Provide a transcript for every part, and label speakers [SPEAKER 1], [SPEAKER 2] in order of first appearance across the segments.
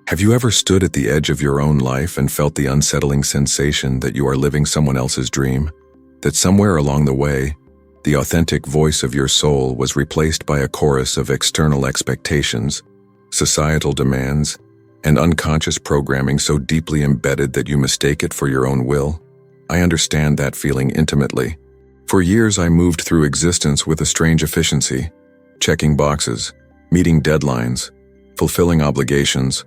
[SPEAKER 1] Have you ever stood at the edge of your own life and felt the unsettling sensation that you are living someone else's dream? That somewhere along the way, the authentic voice of your soul was replaced by a chorus of external expectations, societal demands, and unconscious programming so deeply embedded that you mistake it for your own will? I understand that feeling intimately. For years I moved through existence with a strange efficiency, checking boxes, meeting deadlines, fulfilling obligations,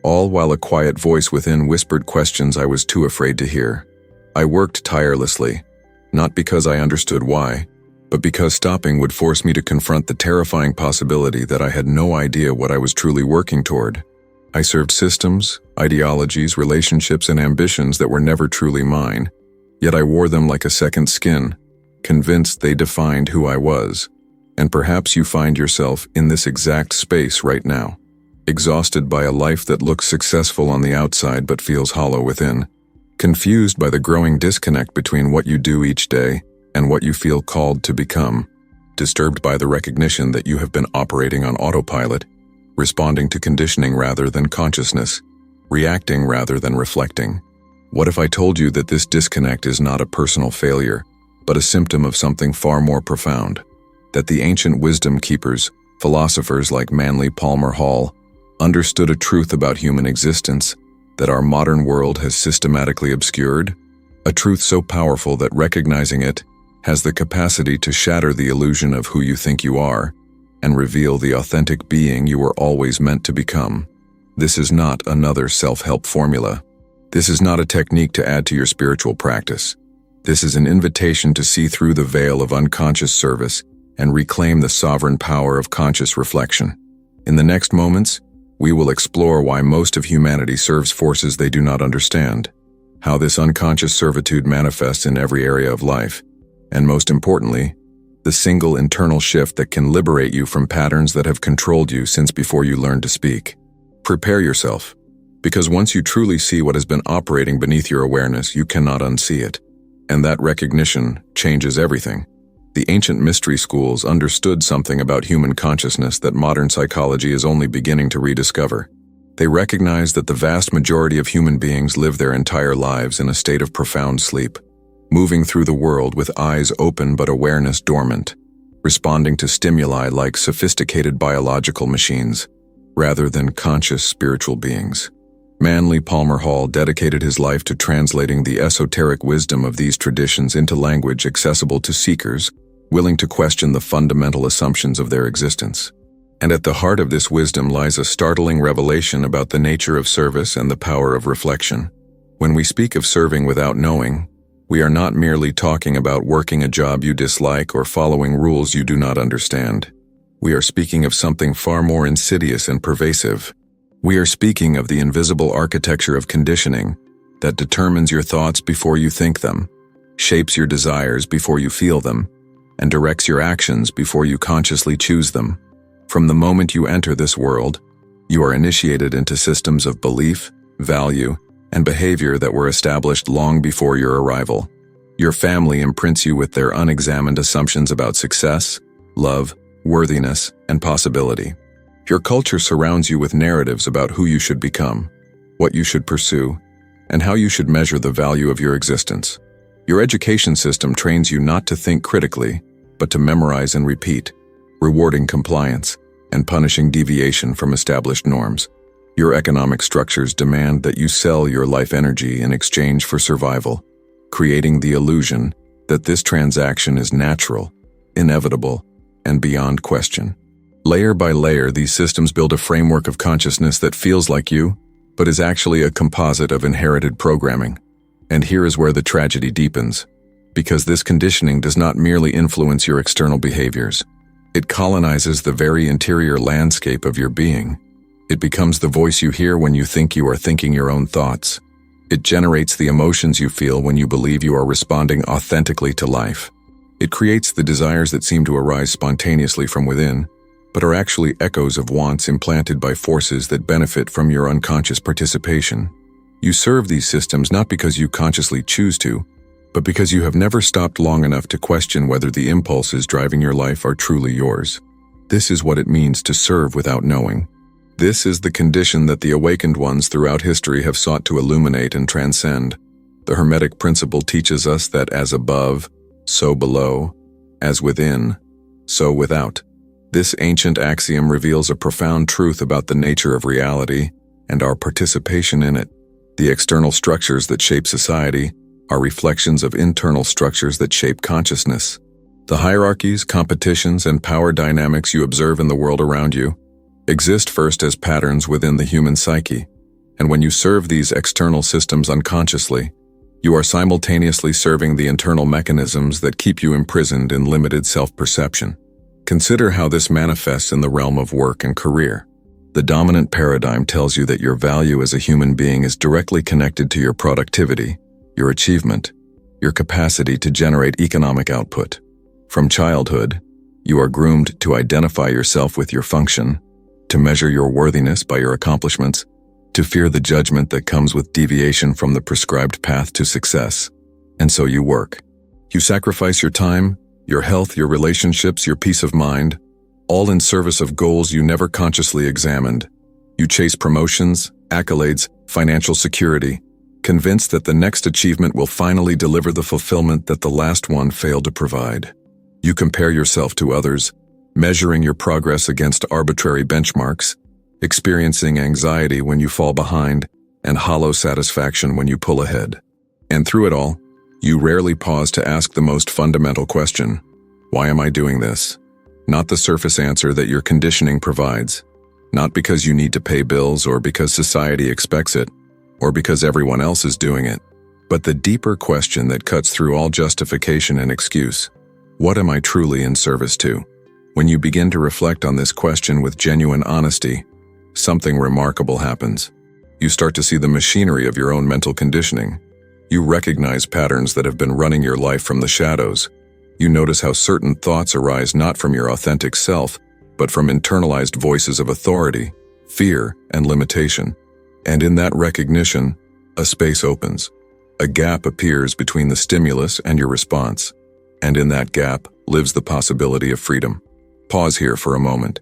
[SPEAKER 1] all while a quiet voice within whispered questions I was too afraid to hear. I worked tirelessly, not because I understood why, but because stopping would force me to confront the terrifying possibility that I had no idea what I was truly working toward. I served systems, ideologies, relationships, and ambitions that were never truly mine, yet I wore them like a second skin, convinced they defined who I was. And perhaps you find yourself in this exact space right now, exhausted by a life that looks successful on the outside but feels hollow within, confused by the growing disconnect between what you do each day and what you feel called to become, disturbed by the recognition that you have been operating on autopilot, responding to conditioning rather than consciousness, reacting rather than reflecting. What if I told you that this disconnect is not a personal failure, but a symptom of something far more profound? That the ancient wisdom keepers, philosophers like Manly Palmer Hall, understood a truth about human existence that our modern world has systematically obscured? A truth so powerful that recognizing it has the capacity to shatter the illusion of who you think you are and reveal the authentic being you were always meant to become. This is not another self-help formula. This is not a technique to add to your spiritual practice. This is an invitation to see through the veil of unconscious service and reclaim the sovereign power of conscious reflection. In the next moments, we will explore why most of humanity serves forces they do not understand, how this unconscious servitude manifests in every area of life, and most importantly, the single internal shift that can liberate you from patterns that have controlled you since before you learned to speak. Prepare yourself, because once you truly see what has been operating beneath your awareness, you cannot unsee it. And that recognition changes everything. The ancient mystery schools understood something about human consciousness that modern psychology is only beginning to rediscover. They recognized that the vast majority of human beings live their entire lives in a state of profound sleep, moving through the world with eyes open but awareness dormant, responding to stimuli like sophisticated biological machines, rather than conscious spiritual beings. Manly Palmer Hall dedicated his life to translating the esoteric wisdom of these traditions into language accessible to seekers willing to question the fundamental assumptions of their existence. And at the heart of this wisdom lies a startling revelation about the nature of service and the power of reflection. When we speak of serving without knowing, we are not merely talking about working a job you dislike or following rules you do not understand. We are speaking of something far more insidious and pervasive. We are speaking of the invisible architecture of conditioning that determines your thoughts before you think them, shapes your desires before you feel them, and directs your actions before you consciously choose them. From the moment you enter this world, you are initiated into systems of belief, value, and behavior that were established long before your arrival. Your family imprints you with their unexamined assumptions about success, love, worthiness, and possibility. Your culture surrounds you with narratives about who you should become, what you should pursue, and how you should measure the value of your existence. Your education system trains you not to think critically, but to memorize and repeat, rewarding compliance and punishing deviation from established norms. Your economic structures demand that you sell your life energy in exchange for survival, creating the illusion that this transaction is natural, inevitable, and beyond question. Layer by layer, these systems build a framework of consciousness that feels like you, but is actually a composite of inherited programming. And here is where the tragedy deepens, because this conditioning does not merely influence your external behaviors. It colonizes the very interior landscape of your being. It becomes the voice you hear when you think you are thinking your own thoughts. It generates the emotions you feel when you believe you are responding authentically to life. It creates the desires that seem to arise spontaneously from within, but are actually echoes of wants implanted by forces that benefit from your unconscious participation. You serve these systems not because you consciously choose to, but because you have never stopped long enough to question whether the impulses driving your life are truly yours. This is what it means to serve without knowing. This is the condition that the awakened ones throughout history have sought to illuminate and transcend. The Hermetic principle teaches us that as above, so below, as within, so without. This ancient axiom reveals a profound truth about the nature of reality and our participation in it. The external structures that shape society are reflections of internal structures that shape consciousness. The hierarchies, competitions, and power dynamics you observe in the world around you exist first as patterns within the human psyche, and when you serve these external systems unconsciously, you are simultaneously serving the internal mechanisms that keep you imprisoned in limited self-perception. Consider how this manifests in the realm of work and career. The dominant paradigm tells you that your value as a human being is directly connected to your productivity, your achievement, your capacity to generate economic output. From childhood, you are groomed to identify yourself with your function, to measure your worthiness by your accomplishments, to fear the judgment that comes with deviation from the prescribed path to success. And so you work. You sacrifice your time, your health, your relationships, your peace of mind, all in service of goals you never consciously examined. You chase promotions, accolades, financial security, convinced that the next achievement will finally deliver the fulfillment that the last one failed to provide. You compare yourself to others, measuring your progress against arbitrary benchmarks, experiencing anxiety when you fall behind, and hollow satisfaction when you pull ahead. And through it all, you rarely pause to ask the most fundamental question: why am I doing this? Not the surface answer that your conditioning provides, not because you need to pay bills or because society expects it, or because everyone else is doing it, but the deeper question that cuts through all justification and excuse: what am I truly in service to? When you begin to reflect on this question with genuine honesty, something remarkable happens. You start to see the machinery of your own mental conditioning. You recognize patterns that have been running your life from the shadows. You notice how certain thoughts arise not from your authentic self, but from internalized voices of authority, fear, and limitation. And in that recognition, a space opens. A gap appears between the stimulus and your response. And in that gap lives the possibility of freedom. Pause here for a moment,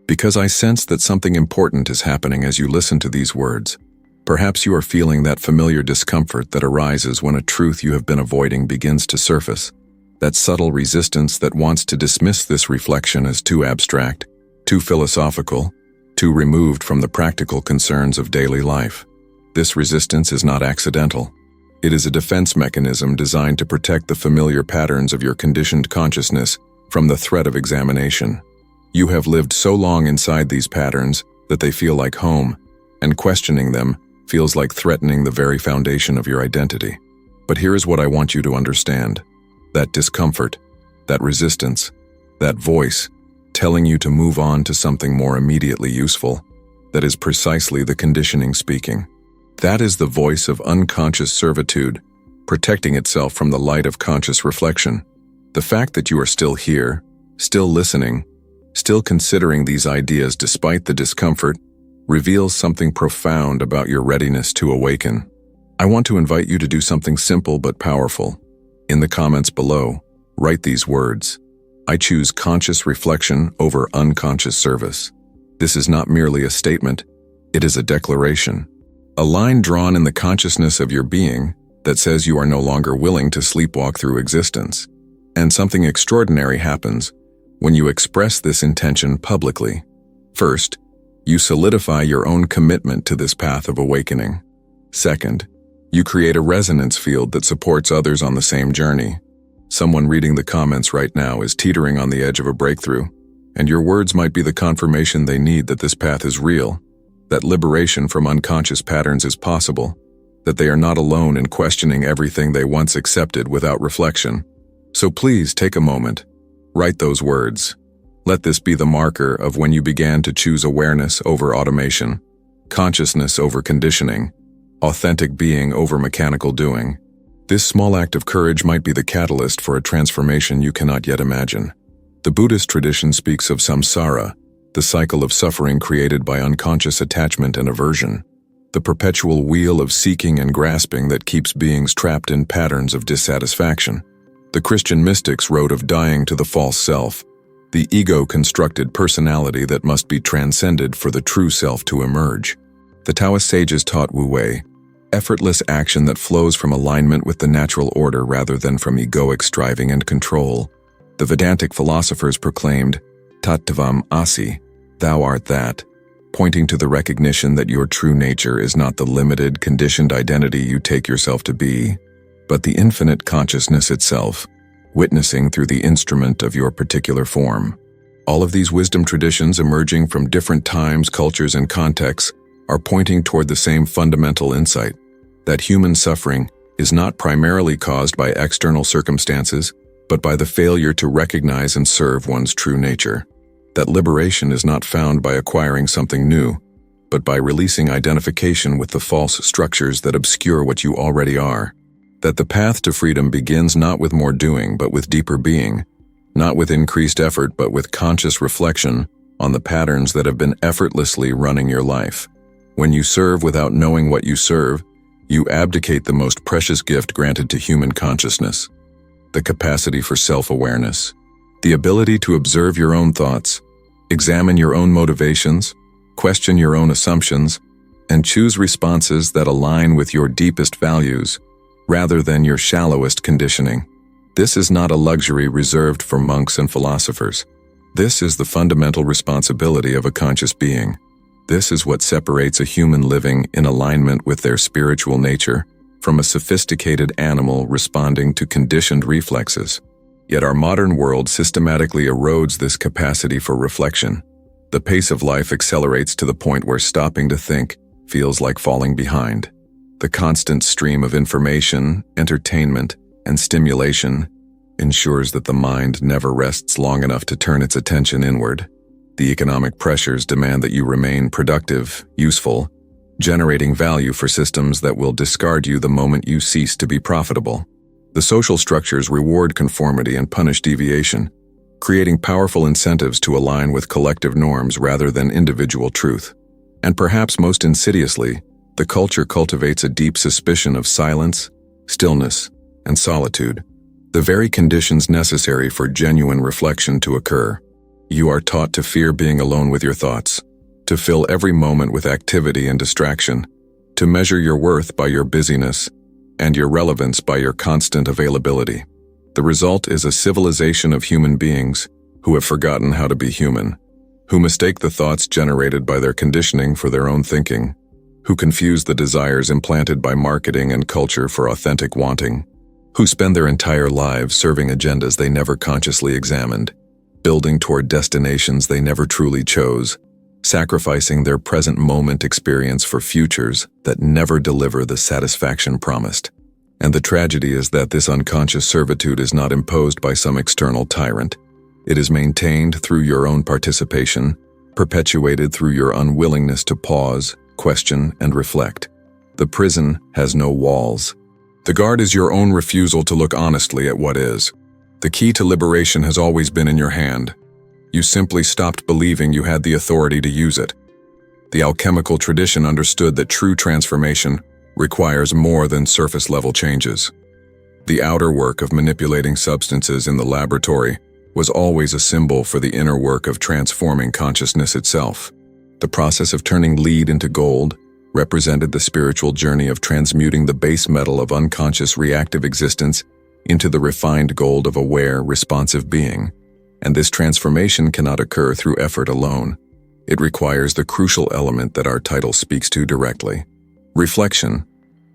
[SPEAKER 1] because I sense that something important is happening as you listen to these words. Perhaps you are feeling that familiar discomfort that arises when a truth you have been avoiding begins to surface, that subtle resistance that wants to dismiss this reflection as too abstract, too philosophical, too removed from the practical concerns of daily life. This resistance is not accidental. It is a defense mechanism designed to protect the familiar patterns of your conditioned consciousness from the threat of examination. You have lived so long inside these patterns that they feel like home, and questioning them feels like threatening the very foundation of your identity. But here is what I want you to understand. That discomfort, that resistance, that voice telling you to move on to something more immediately useful, that is precisely the conditioning speaking. That is the voice of unconscious servitude, protecting itself from the light of conscious reflection. The fact that you are still here, still listening, still considering these ideas despite the discomfort, reveals something profound about your readiness to awaken. I want to invite you to do something simple but powerful. In the comments below, write these words: I choose conscious reflection over unconscious service. This is not merely a statement, it is a declaration. A line drawn in the consciousness of your being that says you are no longer willing to sleepwalk through existence. And something extraordinary happens when you express this intention publicly. First, you solidify your own commitment to this path of awakening. Second, you create a resonance field that supports others on the same journey. Someone reading the comments right now is teetering on the edge of a breakthrough, and your words might be the confirmation they need that this path is real, that liberation from unconscious patterns is possible, that they are not alone in questioning everything they once accepted without reflection. So please take a moment, write those words. Let this be the marker of when you began to choose awareness over automation, consciousness over conditioning, authentic being over mechanical doing. This small act of courage might be the catalyst for a transformation you cannot yet imagine. The Buddhist tradition speaks of samsara, the cycle of suffering created by unconscious attachment and aversion, the perpetual wheel of seeking and grasping that keeps beings trapped in patterns of dissatisfaction. The Christian mystics wrote of dying to the false self, the ego-constructed personality that must be transcended for the true self to emerge. The Taoist sages taught Wu Wei, effortless action that flows from alignment with the natural order rather than from egoic striving and control. The Vedantic philosophers proclaimed, Tattvam Asi, thou art that, pointing to the recognition that your true nature is not the limited, conditioned identity you take yourself to be, but the infinite consciousness itself, witnessing through the instrument of your particular form. All of these wisdom traditions emerging from different times, cultures, and contexts are pointing toward the same fundamental insight, that human suffering is not primarily caused by external circumstances, but by the failure to recognize and serve one's true nature. That liberation is not found by acquiring something new, but by releasing identification with the false structures that obscure what you already are. That the path to freedom begins not with more doing, but with deeper being, not with increased effort, but with conscious reflection on the patterns that have been effortlessly running your life. When you serve without knowing what you serve, you abdicate the most precious gift granted to human consciousness, the capacity for self-awareness, the ability to observe your own thoughts, examine your own motivations, question your own assumptions, and choose responses that align with your deepest values, rather than your shallowest conditioning. This is not a luxury reserved for monks and philosophers. This is the fundamental responsibility of a conscious being. This is what separates a human living in alignment with their spiritual nature from a sophisticated animal responding to conditioned reflexes. Yet our modern world systematically erodes this capacity for reflection. The pace of life accelerates to the point where stopping to think feels like falling behind. The constant stream of information, entertainment, and stimulation ensures that the mind never rests long enough to turn its attention inward. The economic pressures demand that you remain productive, useful, generating value for systems that will discard you the moment you cease to be profitable. The social structures reward conformity and punish deviation, creating powerful incentives to align with collective norms rather than individual truth. And perhaps most insidiously, the culture cultivates a deep suspicion of silence, stillness, and solitude, the very conditions necessary for genuine reflection to occur. You are taught to fear being alone with your thoughts, to fill every moment with activity and distraction, to measure your worth by your busyness, and your relevance by your constant availability. The result is a civilization of human beings who have forgotten how to be human, who mistake the thoughts generated by their conditioning for their own thinking, who confuse the desires implanted by marketing and culture for authentic wanting, who spend their entire lives serving agendas they never consciously examined, building toward destinations they never truly chose, sacrificing their present moment experience for futures that never deliver the satisfaction promised. And the tragedy is that this unconscious servitude is not imposed by some external tyrant. It is maintained through your own participation, perpetuated through your unwillingness to pause, question, and reflect. The prison has no walls. The guard is your own refusal to look honestly at what is. The key to liberation has always been in your hand. You simply stopped believing you had the authority to use it. The alchemical tradition understood that true transformation requires more than surface-level changes. The outer work of manipulating substances in the laboratory was always a symbol for the inner work of transforming consciousness itself. The process of turning lead into gold represented the spiritual journey of transmuting the base metal of unconscious reactive existence into the refined gold of aware, responsive being. And this transformation cannot occur through effort alone. It requires the crucial element that our title speaks to directly: reflection.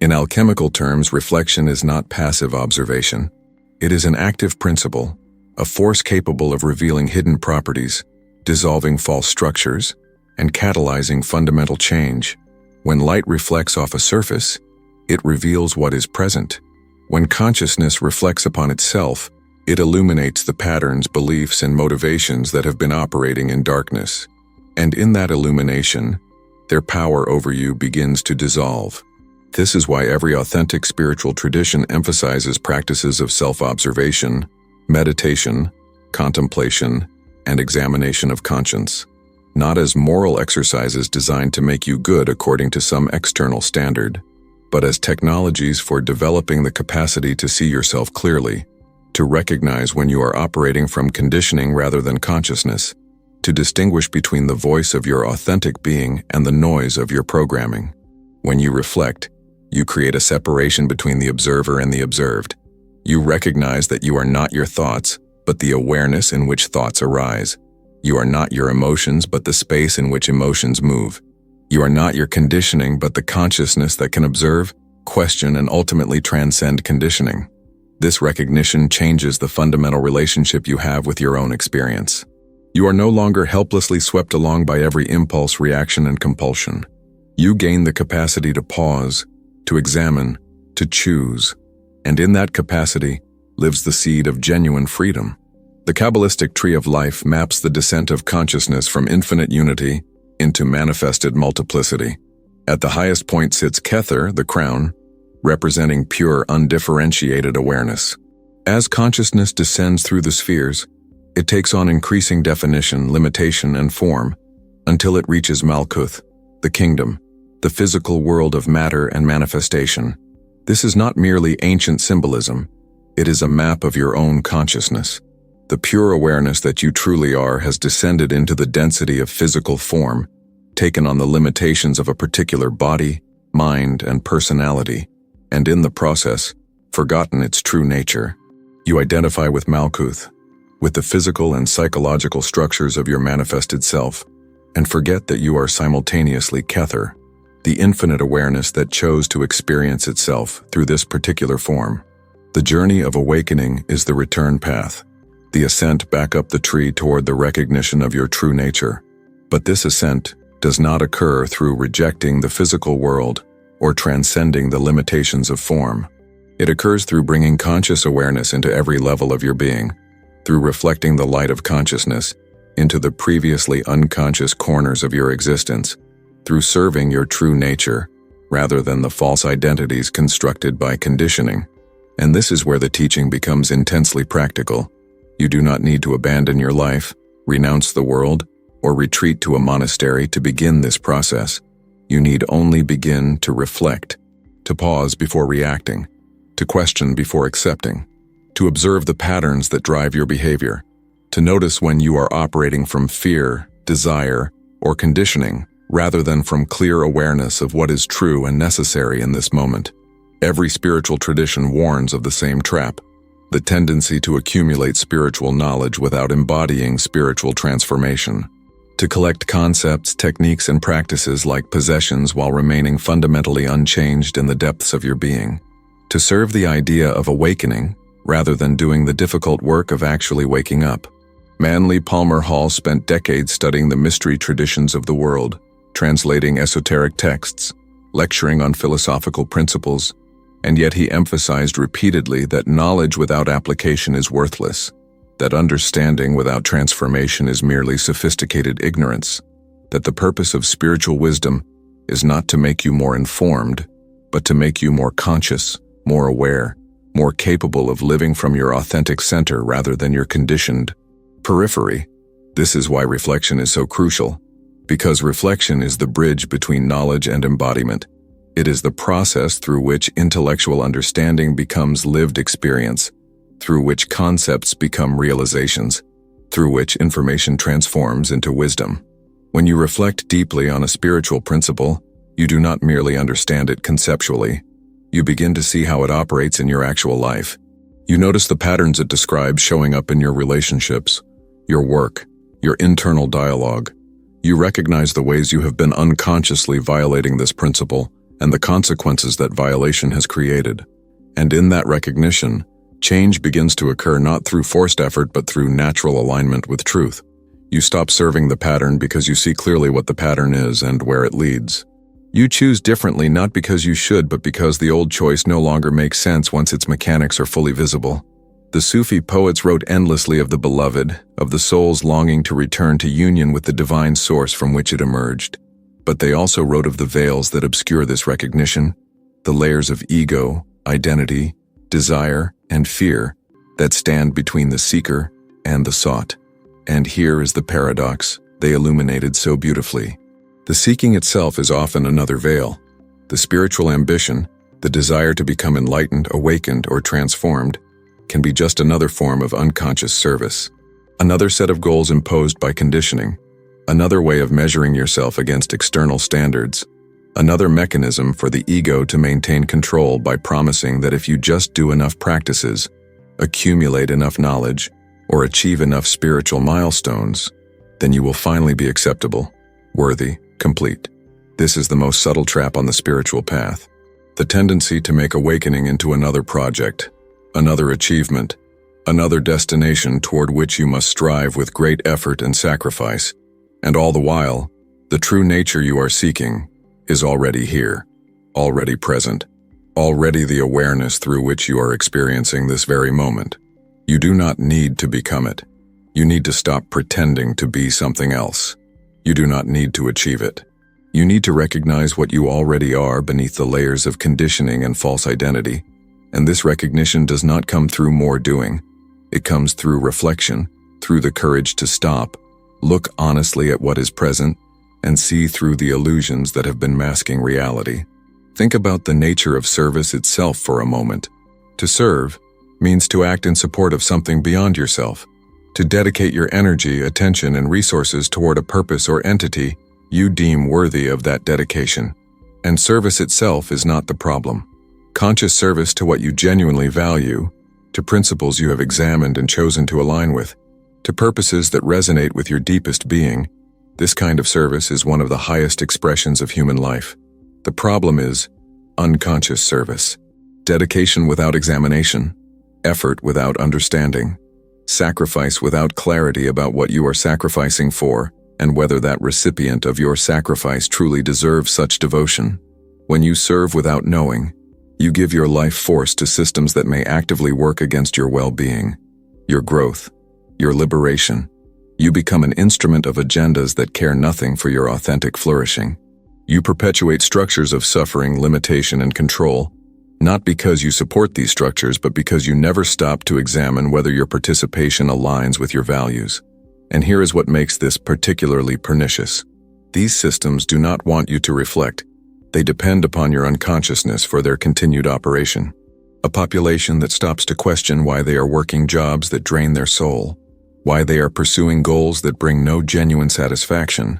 [SPEAKER 1] In alchemical terms, reflection is not passive observation. It is an active principle, a force capable of revealing hidden properties, dissolving false structures, and catalyzing fundamental change. When light reflects off a surface, it reveals what is present. When consciousness reflects upon itself, it illuminates the patterns, beliefs, and motivations that have been operating in darkness. And in that illumination, their power over you begins to dissolve. This is why every authentic spiritual tradition emphasizes practices of self-observation, meditation, contemplation, and examination of conscience, not as moral exercises designed to make you good according to some external standard, but as technologies for developing the capacity to see yourself clearly, to recognize when you are operating from conditioning rather than consciousness, to distinguish between the voice of your authentic being and the noise of your programming. When you reflect, you create a separation between the observer and the observed. You recognize that you are not your thoughts, but the awareness in which thoughts arise. You are not your emotions, but the space in which emotions move. You are not your conditioning, but the consciousness that can observe, question, and ultimately transcend conditioning. This recognition changes the fundamental relationship you have with your own experience. You are no longer helplessly swept along by every impulse, reaction, and compulsion. You gain the capacity to pause, to examine, to choose, and in that capacity lives the seed of genuine freedom. The Kabbalistic tree of life maps the descent of consciousness from infinite unity into manifested multiplicity. At the highest point sits Kether, the crown, representing pure, undifferentiated awareness. As consciousness descends through the spheres, it takes on increasing definition, limitation, and form, until it reaches Malkuth, the kingdom, the physical world of matter and manifestation. This is not merely ancient symbolism, it is a map of your own consciousness. The pure awareness that you truly are has descended into the density of physical form, taken on the limitations of a particular body, mind, and personality, and in the process, forgotten its true nature. You identify with Malkuth, with the physical and psychological structures of your manifested self, and forget that you are simultaneously Kether, the infinite awareness that chose to experience itself through this particular form. The journey of awakening is the return path, the ascent back up the tree toward the recognition of your true nature. But this ascent does not occur through rejecting the physical world or transcending the limitations of form. It occurs through bringing conscious awareness into every level of your being, through reflecting the light of consciousness into the previously unconscious corners of your existence, through serving your true nature rather than the false identities constructed by conditioning. And this is where the teaching becomes intensely practical. You do not need to abandon your life, renounce the world, or retreat to a monastery to begin this process. You need only begin to reflect, to pause before reacting, to question before accepting, to observe the patterns that drive your behavior, to notice when you are operating from fear, desire, or conditioning, rather than from clear awareness of what is true and necessary in this moment. Every spiritual tradition warns of the same trap, the tendency to accumulate spiritual knowledge without embodying spiritual transformation, to collect concepts, techniques, and practices like possessions while remaining fundamentally unchanged in the depths of your being, to serve the idea of awakening rather than doing the difficult work of actually waking up. Manly Palmer Hall spent decades studying the mystery traditions of the world, translating esoteric texts, lecturing on philosophical principles, and yet he emphasized repeatedly that knowledge without application is worthless, that understanding without transformation is merely sophisticated ignorance, that the purpose of spiritual wisdom is not to make you more informed, but to make you more conscious, more aware, more capable of living from your authentic center rather than your conditioned periphery. This is why reflection is so crucial, because reflection is the bridge between knowledge and embodiment. It is the process through which intellectual understanding becomes lived experience, through which concepts become realizations, through which information transforms into wisdom. When you reflect deeply on a spiritual principle, you do not merely understand it conceptually. You begin to see how it operates in your actual life. You notice the patterns it describes showing up in your relationships, your work, your internal dialogue. You recognize the ways you have been unconsciously violating this principle and the consequences that violation has created. And in that recognition, change begins to occur not through forced effort but through natural alignment with truth. You stop serving the pattern because you see clearly what the pattern is and where it leads. You choose differently not because you should but because the old choice no longer makes sense once its mechanics are fully visible. The Sufi poets wrote endlessly of the beloved, of the soul's longing to return to union with the divine source from which it emerged. But they also wrote of the veils that obscure this recognition, the layers of ego, identity, desire, and fear that stand between the seeker and the sought. And here is the paradox they illuminated so beautifully. The seeking itself is often another veil. The spiritual ambition, the desire to become enlightened, awakened, or transformed, can be just another form of unconscious service. Another set of goals imposed by conditioning. Another way of measuring yourself against external standards. Another mechanism for the ego to maintain control by promising that if you just do enough practices, accumulate enough knowledge, or achieve enough spiritual milestones, then you will finally be acceptable, worthy, complete. This is the most subtle trap on the spiritual path. The tendency to make awakening into another project, another achievement, another destination toward which you must strive with great effort and sacrifice, and all the while, the true nature you are seeking is already here, already present, already the awareness through which you are experiencing this very moment. You do not need to become it. You need to stop pretending to be something else. You do not need to achieve it. You need to recognize what you already are beneath the layers of conditioning and false identity, and this recognition does not come through more doing. It comes through reflection, through the courage to stop, look honestly at what is present, and see through the illusions that have been masking reality. Think about the nature of service itself for a moment. To serve means to act in support of something beyond yourself, to dedicate your energy, attention, and resources toward a purpose or entity you deem worthy of that dedication. And service itself is not the problem. Conscious service to what you genuinely value, to principles you have examined and chosen to align with, to purposes that resonate with your deepest being, this kind of service is one of the highest expressions of human life. The problem is unconscious service, dedication without examination, effort without understanding, sacrifice without clarity about what you are sacrificing for and whether that recipient of your sacrifice truly deserves such devotion. When you serve without knowing, you give your life force to systems that may actively work against your well-being, your growth, your liberation. You become an instrument of agendas that care nothing for your authentic flourishing. You perpetuate structures of suffering, limitation, and control, not because you support these structures, but because you never stop to examine whether your participation aligns with your values. And here is what makes this particularly pernicious. These systems do not want you to reflect. They depend upon your unconsciousness for their continued operation. A population that stops to question why they are working jobs that drain their soul, why they are pursuing goals that bring no genuine satisfaction,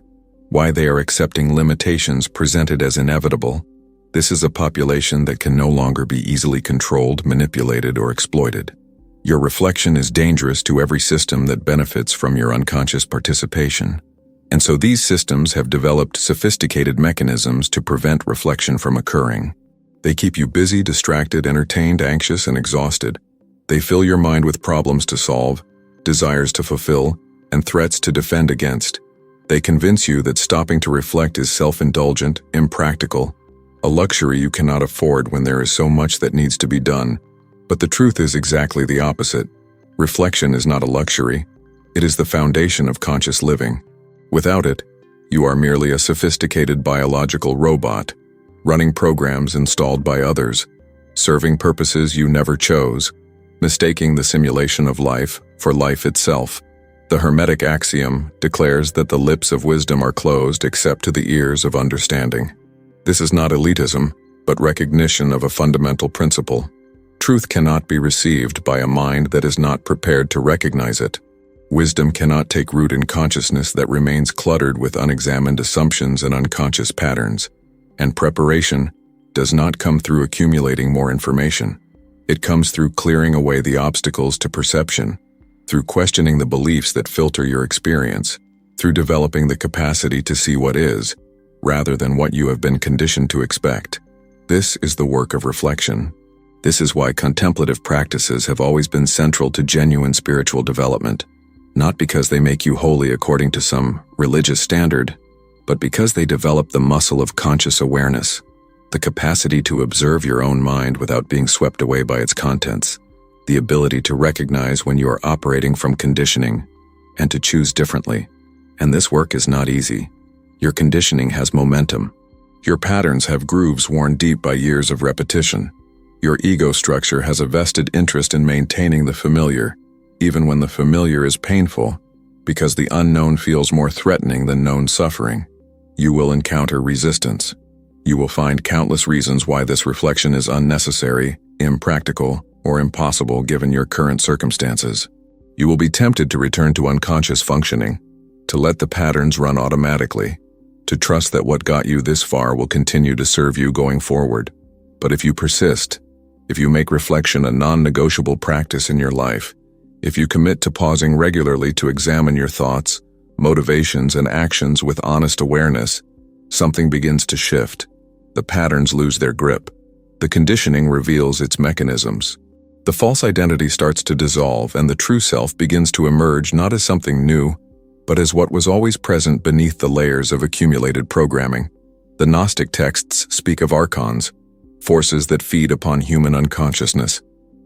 [SPEAKER 1] why they are accepting limitations presented as inevitable. This is a population that can no longer be easily controlled, manipulated, or exploited. Your reflection is dangerous to every system that benefits from your unconscious participation. And so these systems have developed sophisticated mechanisms to prevent reflection from occurring. They keep you busy, distracted, entertained, anxious, and exhausted. They fill your mind with problems to solve, desires to fulfill, and threats to defend against. They convince you that stopping to reflect is self-indulgent, impractical, a luxury you cannot afford when there is so much that needs to be done. But the truth is exactly the opposite. Reflection is not a luxury. It is the foundation of conscious living. Without it, you are merely a sophisticated biological robot, running programs installed by others, serving purposes you never chose, mistaking the simulation of life for life itself. The Hermetic axiom declares that the lips of wisdom are closed except to the ears of understanding. This is not elitism, but recognition of a fundamental principle. Truth cannot be received by a mind that is not prepared to recognize it. Wisdom cannot take root in consciousness that remains cluttered with unexamined assumptions and unconscious patterns. And preparation does not come through accumulating more information. It comes through clearing away the obstacles to perception, through questioning the beliefs that filter your experience, through developing the capacity to see what is, rather than what you have been conditioned to expect. This is the work of reflection. This is why contemplative practices have always been central to genuine spiritual development, not because they make you holy according to some religious standard, but because they develop the muscle of conscious awareness, the capacity to observe your own mind without being swept away by its contents, the ability to recognize when you are operating from conditioning, and to choose differently. And this work is not easy. Your conditioning has momentum. Your patterns have grooves worn deep by years of repetition. Your ego structure has a vested interest in maintaining the familiar, even when the familiar is painful, because the unknown feels more threatening than known suffering. You will encounter resistance. You will find countless reasons why this reflection is unnecessary, impractical, or impossible given your current circumstances. You will be tempted to return to unconscious functioning, to let the patterns run automatically, to trust that what got you this far will continue to serve you going forward. But if you persist, if you make reflection a non-negotiable practice in your life, if you commit to pausing regularly to examine your thoughts, motivations, and actions with honest awareness, something begins to shift. The patterns lose their grip. The conditioning reveals its mechanisms. The false identity starts to dissolve, and the true self begins to emerge not as something new, but as what was always present beneath the layers of accumulated programming. The Gnostic texts speak of archons, forces that feed upon human unconsciousness,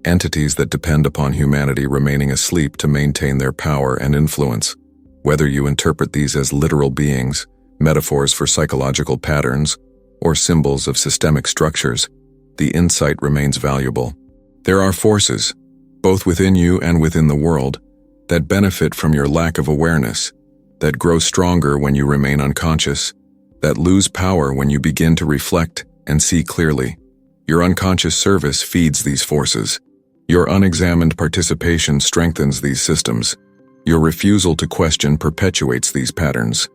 [SPEAKER 1] entities that depend upon humanity remaining asleep to maintain their power and influence. Whether you interpret these as literal beings, metaphors for psychological patterns, or symbols of systemic structures, the insight remains valuable. There are forces, both within you and within the world, that benefit from your lack of awareness, that grow stronger when you remain unconscious, that lose power when you begin to reflect and see clearly. Your unconscious service feeds these forces. Your unexamined participation strengthens these systems. Your refusal to question perpetuates these patterns.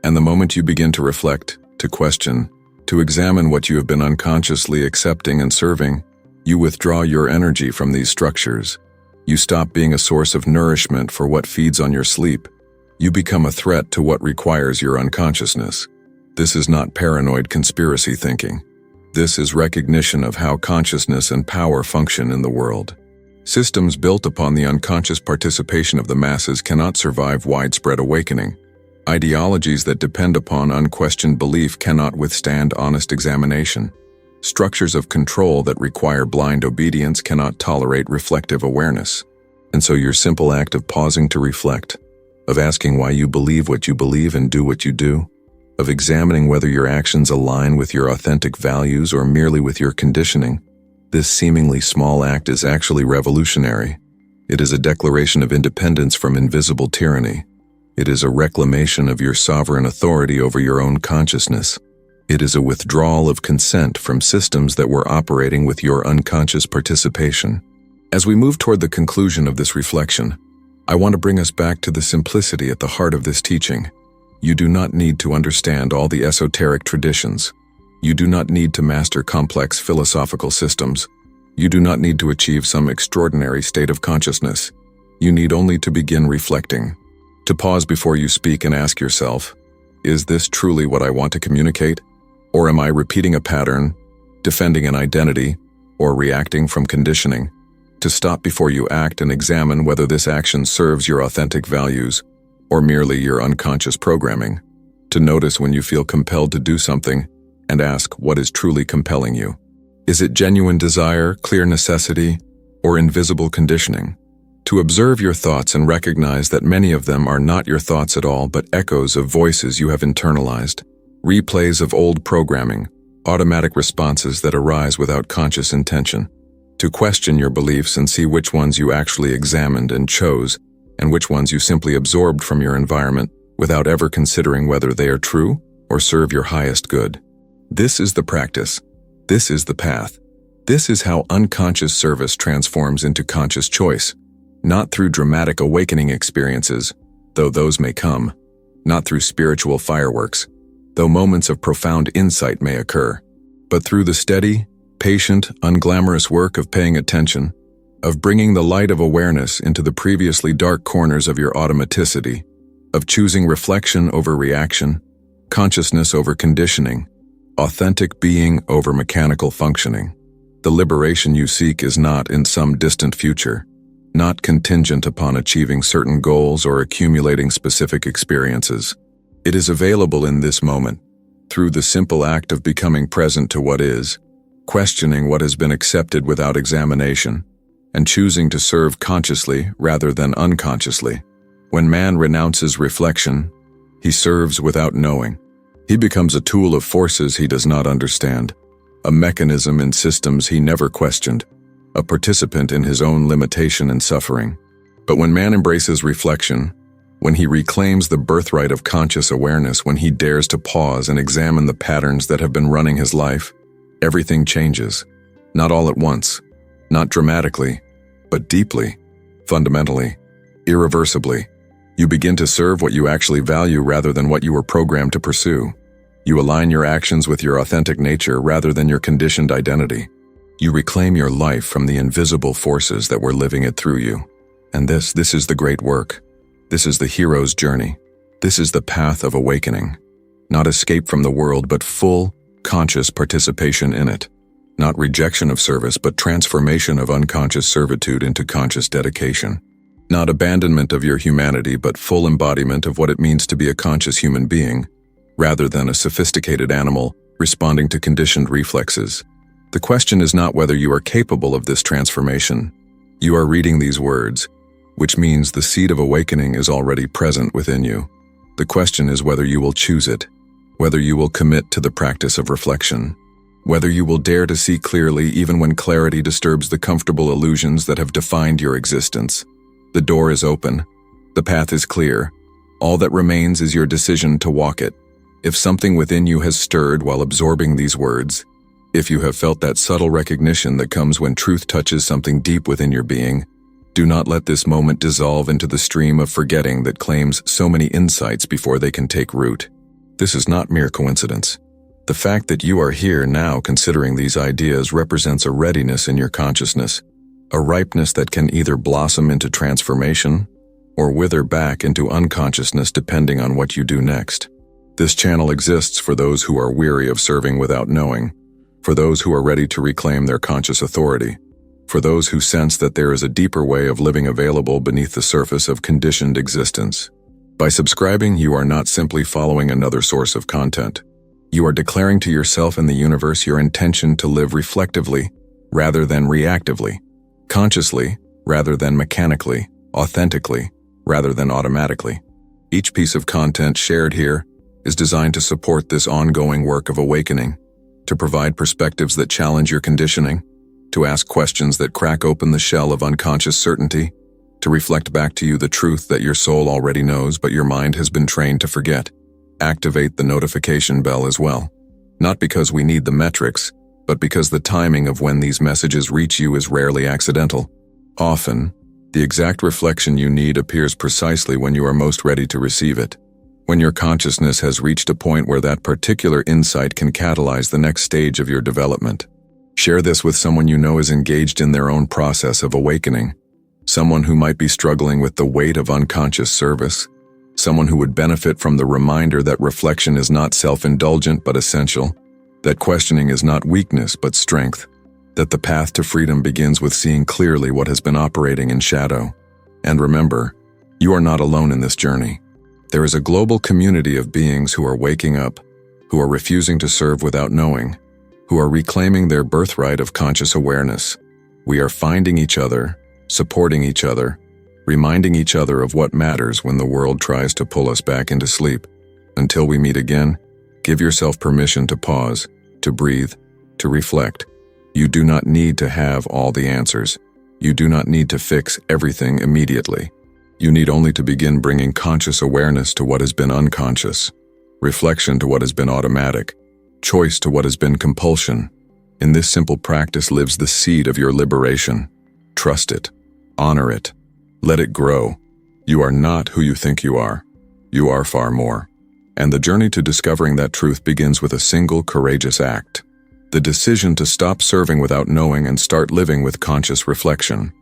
[SPEAKER 1] And the moment you begin to reflect, to question, to examine what you have been unconsciously accepting and serving, you withdraw your energy from these structures. You stop being a source of nourishment for what feeds on your sleep. You become a threat to what requires your unconsciousness. This is not paranoid conspiracy thinking. This is recognition of how consciousness and power function in the world. Systems built upon the unconscious participation of the masses cannot survive widespread awakening. Ideologies that depend upon unquestioned belief cannot withstand honest examination. Structures of control that require blind obedience cannot tolerate reflective awareness. And so your simple act of pausing to reflect, of asking why you believe what you believe and do what you do, of examining whether your actions align with your authentic values or merely with your conditioning, this seemingly small act is actually revolutionary. It is a declaration of independence from invisible tyranny. It is a reclamation of your sovereign authority over your own consciousness. It is a withdrawal of consent from systems that were operating with your unconscious participation. As we move toward the conclusion of this reflection, I want to bring us back to the simplicity at the heart of this teaching. You do not need to understand all the esoteric traditions. You do not need to master complex philosophical systems. You do not need to achieve some extraordinary state of consciousness. You need only to begin reflecting. To pause before you speak and ask yourself, is this truly what I want to communicate? Or am I repeating a pattern, defending an identity, or reacting from conditioning? To stop before you act and examine whether this action serves your authentic values, or merely your unconscious programming. To notice when you feel compelled to do something, and ask what is truly compelling you. Is it genuine desire, clear necessity, or invisible conditioning? To observe your thoughts and recognize that many of them are not your thoughts at all but echoes of voices you have internalized, replays of old programming, automatic responses that arise without conscious intention. To question your beliefs and see which ones you actually examined and chose, and which ones you simply absorbed from your environment without ever considering whether they are true or serve your highest good. This is the practice. This is the path. This is how unconscious service transforms into conscious choice. Not through dramatic awakening experiences, though those may come. Not through spiritual fireworks, though moments of profound insight may occur. But through the steady, patient, unglamorous work of paying attention, of bringing the light of awareness into the previously dark corners of your automaticity, of choosing reflection over reaction, consciousness over conditioning, authentic being over mechanical functioning. The liberation you seek is not in some distant future, not contingent upon achieving certain goals or accumulating specific experiences. It is available in this moment, through the simple act of becoming present to what is, questioning what has been accepted without examination, and choosing to serve consciously rather than unconsciously. When man renounces reflection, he serves without knowing. He becomes a tool of forces he does not understand, a mechanism in systems he never questioned, a participant in his own limitation and suffering. But when man embraces reflection, when he reclaims the birthright of conscious awareness, when he dares to pause and examine the patterns that have been running his life, everything changes. Not all at once, Not dramatically, but deeply, fundamentally, irreversibly. You begin to serve what you actually value rather than what you were programmed to pursue. You align your actions with your authentic nature rather than your conditioned identity. You reclaim your life from the invisible forces that were living it through you. And this is the great work. This is the hero's journey. This is the path of awakening. Not escape from the world, but full, conscious participation in it. Not rejection of service, but transformation of unconscious servitude into conscious dedication. Not abandonment of your humanity, but full embodiment of what it means to be a conscious human being, rather than a sophisticated animal responding to conditioned reflexes. The question is not whether you are capable of this transformation. You are reading these words, which means the seed of awakening is already present within you. The question is whether you will choose it, whether you will commit to the practice of reflection, whether you will dare to see clearly even when clarity disturbs the comfortable illusions that have defined your existence. The door is open. The path is clear. All that remains is your decision to walk it. If something within you has stirred while absorbing these words, if you have felt that subtle recognition that comes when truth touches something deep within your being, do not let this moment dissolve into the stream of forgetting that claims so many insights before they can take root. This is not mere coincidence. The fact that you are here now considering these ideas represents a readiness in your consciousness, a ripeness that can either blossom into transformation or wither back into unconsciousness depending on what you do next. This channel exists for those who are weary of serving without knowing, for those who are ready to reclaim their conscious authority, for those who sense that there is a deeper way of living available beneath the surface of conditioned existence. By subscribing, you are not simply following another source of content. You are declaring to yourself and the universe your intention to live reflectively rather than reactively, consciously rather than mechanically, authentically rather than automatically. Each piece of content shared here is designed to support this ongoing work of awakening, to provide perspectives that challenge your conditioning, to ask questions that crack open the shell of unconscious certainty, to reflect back to you the truth that your soul already knows but your mind has been trained to forget. Activate the notification bell as well. Not because we need the metrics, but because the timing of when these messages reach you is rarely accidental. Often, the exact reflection you need appears precisely when you are most ready to receive it, when your consciousness has reached a point where that particular insight can catalyze the next stage of your development. Share this with someone you know is engaged in their own process of awakening, someone who might be struggling with the weight of unconscious service, someone who would benefit from the reminder that reflection is not self-indulgent but essential, that questioning is not weakness but strength, that the path to freedom begins with seeing clearly what has been operating in shadow. And remember, you are not alone in this journey. There is a global community of beings who are waking up, who are refusing to serve without knowing, who are reclaiming their birthright of conscious awareness. We are finding each other, supporting each other, reminding each other of what matters when the world tries to pull us back into sleep. Until we meet again, give yourself permission to pause, to breathe, to reflect. You do not need to have all the answers. You do not need to fix everything immediately. You need only to begin bringing conscious awareness to what has been unconscious, reflection to what has been automatic, choice to what has been compulsion. In this simple practice lives the seed of your liberation. Trust it. Honor it. Let it grow. You are not who you think you are. You are far more. And the journey to discovering that truth begins with a single courageous act. The decision to stop serving without knowing and start living with conscious reflection.